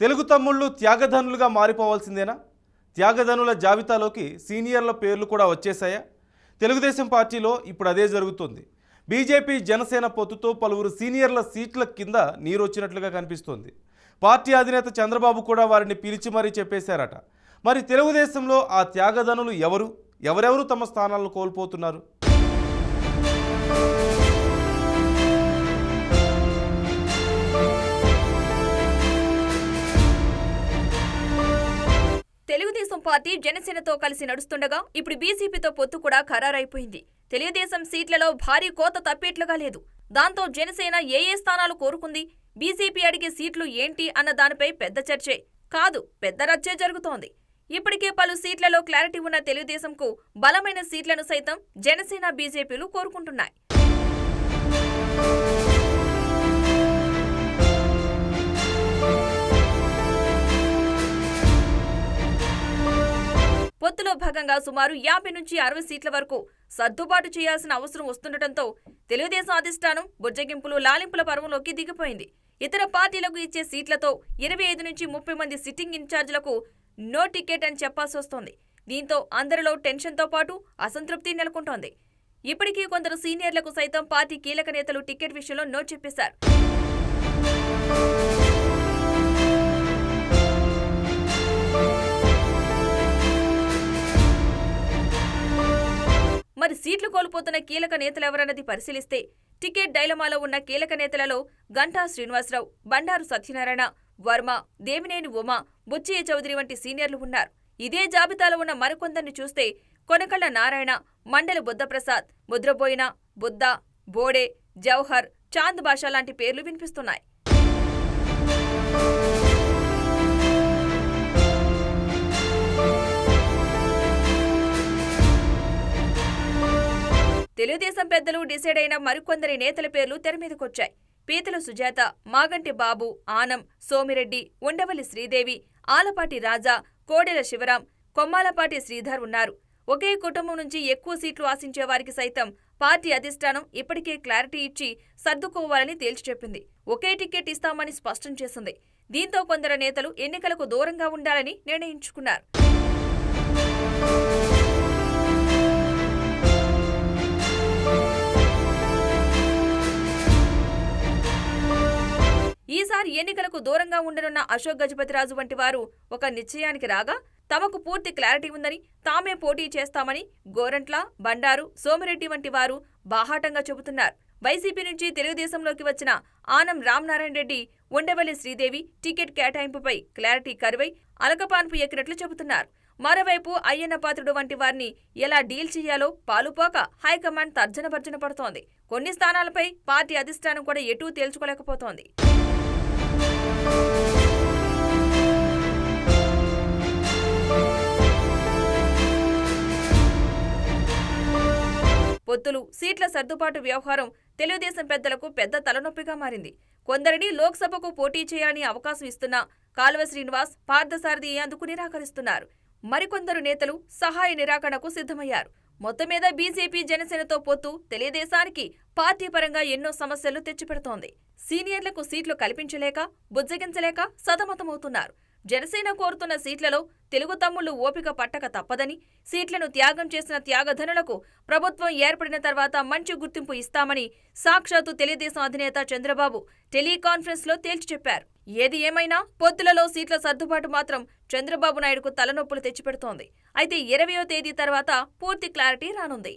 తెలుగు తమ్ముళ్ళు త్యాగధనులుగా మారిపోవాల్సిందేనా? త్యాగధనుల జాబితాలోకి సీనియర్ల పేర్లు కూడా వచ్చేసాయా? తెలుగుదేశం పార్టీలో ఇప్పుడు అదే జరుగుతుంది. బీజేపీ జనసేన పొత్తుతో పలువురు సీనియర్ల సీట్ల కింద నీరొచ్చినట్లుగా కనిపిస్తోంది. పార్టీ అధినేత చంద్రబాబు కూడా వారిని పిలిచి మరీ చెప్పేశారట. మరి తెలుగుదేశంలో ఆ త్యాగధనులు ఎవరెవరు తమ స్థానాలను కోల్పోతున్నారు? తెలుగుదేశం పార్టీ జనసేనతో కలిసి నడుస్తుండగా ఇప్పుడు బీజేపీతో పొత్తు కూడా ఖరారైపోయింది. తెలుగుదేశం సీట్లలో భారీ కోత తప్పేట్లుగా లేదు. దాంతో జనసేన ఏ స్థానాలు కోరుకుంది, బీజేపీ అడిగే సీట్లు ఏంటి అన్న దానిపై పెద్ద చర్చే కాదు, పెద్ద రచ్చే జరుగుతోంది. ఇప్పటికే పలు సీట్లలో క్లారిటీ ఉన్న తెలుగుదేశంకు బలమైన సీట్లను సైతం జనసేన బీజేపీలు కోరుకుంటున్నాయి. పొత్తులో భాగంగా సుమారు 50 నుంచి 60 సీట్ల వరకు సర్దుబాటు చేయాల్సిన అవసరం వస్తుండటంతో తెలుగుదేశం అధిష్టానం బుజ్జగింపులు లాలింపుల పర్వంలోకి దిగిపోయింది. ఇతర పార్టీలకు ఇచ్చే సీట్లతో 25 నుంచి 30 మంది సిట్టింగ్ ఇన్ఛార్జీలకు నో టికెట్ అని చెప్పాల్సి వస్తోంది. దీంతో అందరిలో టెన్షన్తో పాటు అసంతృప్తి నెలకొంటోంది. ఇప్పటికీ కొందరు సీనియర్లకు సైతం పార్టీ కీలక నేతలు టికెట్ విషయంలో నో చెప్పేశారు. మరి సీట్లు కోల్పోతున్న కీలక నేతలెవరన్నది పరిశీలిస్తే టికెట్ డైలమాలో ఉన్న కీలక నేతలలో గంటా శ్రీనివాసరావు, బండారు సత్యనారాయణ, వర్మ, దేవినేని ఉమా, బుచ్చయ్య చౌదరి వంటి సీనియర్లు ఉన్నారు. ఇదే జాబితాలో ఉన్న మరికొందరిని చూస్తే కొనకళ్ల నారాయణ, మండలి బుద్ధప్రసాద్, ముద్రబోయిన, బుద్ధ, బోడే, జవహర్, చాంద్ బాషా లాంటి పేర్లు వినిపిస్తున్నాయి. తెలుగుదేశం పెద్దలు డిసైడ్ అయిన మరికొందరి నేతల పేర్లు తెరమీదకొచ్చాయి. పీతల సుజాత, మాగంటి బాబు, ఆనం, సోమిరెడ్డి, ఉండవల్లి శ్రీదేవి, ఆలపాటి రాజా, కోడెల శివరాం, కొమ్మాలపాటి శ్రీధర్ ఉన్నారు. ఒకే కుటుంబం నుంచి ఎక్కువ సీట్లు ఆశించే వారికి సైతం పార్టీ అధిష్టానం ఇప్పటికే క్లారిటీ ఇచ్చి సర్దుకోవాలని తేల్చి చెప్పింది. ఒకే టికెట్ ఇస్తామని స్పష్టం చేసింది. దీంతో కొందరు నేతలు ఎన్నికలకు దూరంగా ఉండాలని నిర్ణయించుకున్నారు. ఈసారి ఎన్నికలకు దూరంగా ఉండనున్న అశోక్ గజపతిరాజు వంటి వారు ఒక నిశ్చయానికి రాగా తమకు పూర్తి క్లారిటీ ఉందని, తామే పోటీ చేస్తామని గోరంట్ల, బండారు, సోమిరెడ్డి వంటి వారు బాహాటంగా చెబుతున్నారు. వైసీపీ నుంచి తెలుగుదేశంలోకి వచ్చిన ఆనం రామనారాయణ రెడ్డి, ఉండవల్లి శ్రీదేవి టికెట్ కేటాయింపుపై క్లారిటీ కరువై అలకపాన్పు ఎక్కినట్లు చెబుతున్నారు. మరోవైపు అయ్యన్న పాత్రుడు వంటి వారిని ఎలా డీల్ చేయాలో పాలుపోక హైకమాండ్ తర్జన భర్జన పడుతోంది. కొన్ని స్థానాలపై పార్టీ అధిష్టానం కూడా ఎటూ తేల్చుకోలేకపోతోంది. పొత్తులు, సీట్ల సర్దుబాటు వ్యవహారం తెలుగుదేశం పెద్దలకు పెద్ద తలనొప్పిగా మారింది. కొందరిని లోక్సభకు పోటీ చేయాలని అవకాశం ఇస్తున్నా కాలువ శ్రీనివాస్, పార్థసారథి అందుకు నిరాకరిస్తున్నారు. మరికొందరు నేతలు సహాయ నిరాకరణకు సిద్ధమయ్యారు. మొత్తం మీద బీజేపీ జనసేనతో పొత్తు తెలుగుదేశానికి పార్టీ పరంగా ఎన్నో సమస్యలు తెచ్చిపెడుతోంది. సీనియర్లకు సీట్లు కల్పించలేక, బుజ్జగించలేక సతమతమవుతున్నారు. జనసేన కోరుతున్న సీట్లలో తెలుగు తమ్ముళ్లు ఓపిక పట్టక తప్పదని, సీట్లను త్యాగం చేసిన త్యాగధనులకు ప్రభుత్వం ఏర్పడిన తర్వాత మంచి గుర్తింపు ఇస్తామని సాక్షాత్తు తెలుగుదేశం అధినేత చంద్రబాబు టెలికాన్ఫరెన్స్లో తేల్చి చెప్పారు. ఏది ఏమైనా పొత్తులలో సీట్ల సర్దుబాటు మాత్రం చంద్రబాబు నాయుడుకు తలనొప్పులు తెచ్చిపెడుతోంది. అయితే 20వ తేదీ తర్వాత పూర్తి క్లారిటీ రానుంది.